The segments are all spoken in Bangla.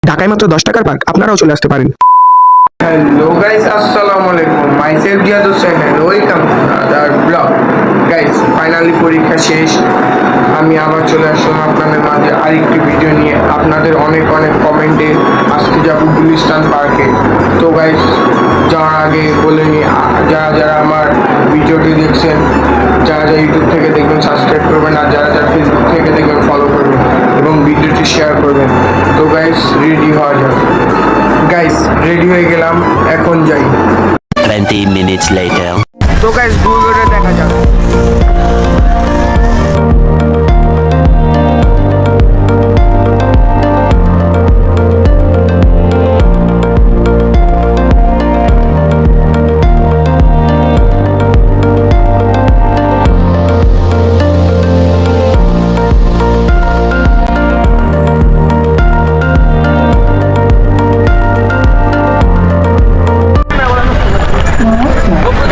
ঢাকায় মাত্র 10 টাকার পার্ক, আপনারাও চলে আসতে পারেন। হ্যালো গাইস, আসসালামু আলাইকুম। Myself Ziyad Hossain and welcome to other blog. Guys, finally পরীক্ষা শেষ। আমি আবার চলে আসলাম আপনাদের মাঝে আরেকটি ভিডিও নিয়ে। আপনাদের অনেক অনেক কমেন্টে আজকে যাবো গুলিস্তান পার্কে। তো গাইস, যাওয়ার আগে বলে নিই, যারা যারা আমার ভিডিওটি দেখছেন, যারা যারা ইউটিউব থেকে দেখবেন সাবস্ক্রাইব করবেন, আর যারা যারা ফেসবুক থেকে দেখবেন ফলো করবেন এবং ভিডিওটি শেয়ার করবেন। তো গাইস, রেডি হওয়া যাক। গাইস, রেডি হয়ে গেলাম, এখন যাই। 20 minutes later. তো গাইস, ঘুরে দেখা যাক।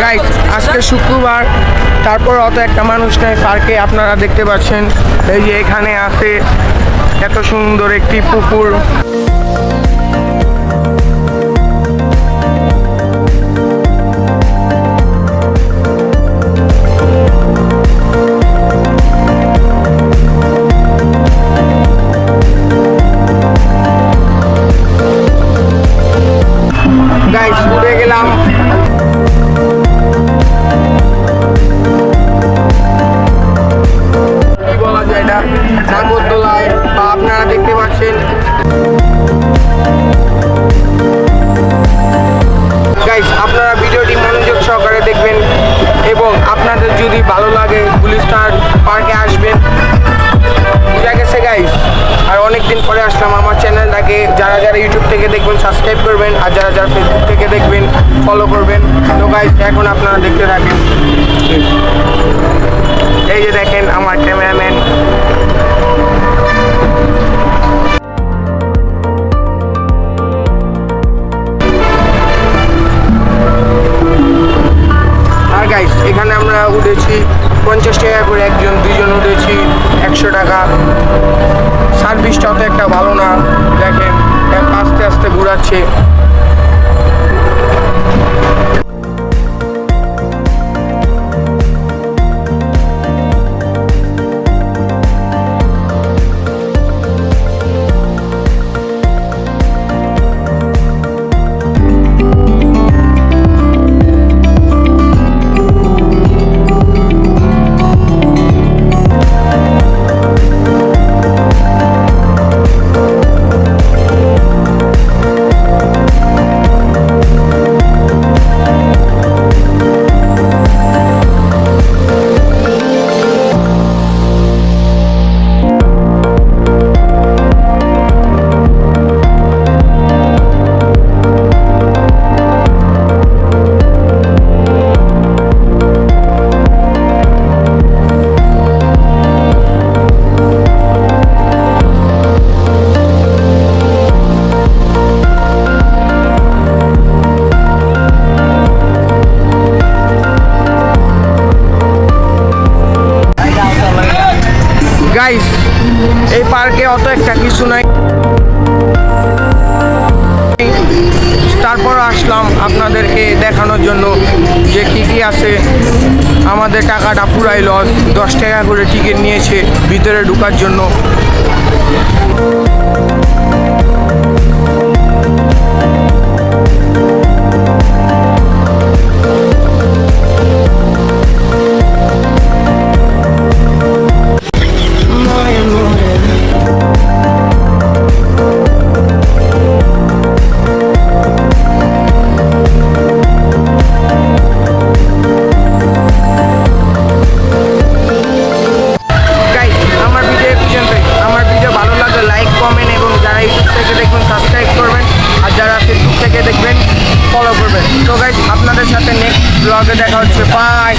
গাইস, আজকে শুক্রবার, তারপর অত একটা মানুষ নেই পার্কে। আপনারা দেখতে পাচ্ছেন, এই যে এখানে আছে এত সুন্দর একটি পুকুর। গাইস, উঠে গেলাম। কি বলা যায়, এটা নাগরদোলায়, বা আপনারা দেখতে পাচ্ছেন। গাইস, আপনারা ভিডিওটি মনোযোগ সহকারে দেখবেন এবং আপনাদের যদি ভালো লাগে গুলিস্তান পার্কে আসবেন। বুঝা গেছে গাইস? আর অনেকদিন পরে আসলাম। আমার চ্যানেলটাকে যারা যারা ইউটিউব থেকে দেখবেন সাবস্ক্রাইব করবেন, আর যারা যারা ফেসবুক থেকে দেখবেন ফলো করবেন। তো গাইস, এখন আপনারা দেখতে থাকেন। এই যে দেখেন আমার ক্যামেরাম্যান। আর গাইস, এখানে আমরা উঠেছি 50 টাকা করে, একজন দুইজন উঠেছি 100 টাকা। সার্ভিসটা অত একটা ভালো না, দেখেন আস্তে আস্তে ঘুরাচ্ছে। গাইস, এই পার্কে অত একটা কিছু নাই, তারপর আসলাম আপনাদেরকে দেখানোর জন্য যে কি কি আছে। আমাদের টাকাটা পুরাই লস। 10 টাকা করে টিকিট নিয়েছে ভিতরে ঢোকার জন্য। ফলো করবেন। তো গাইস, আপনাদের সাথে নেক্সট ব্লগে দেখা হচ্ছে। বাই।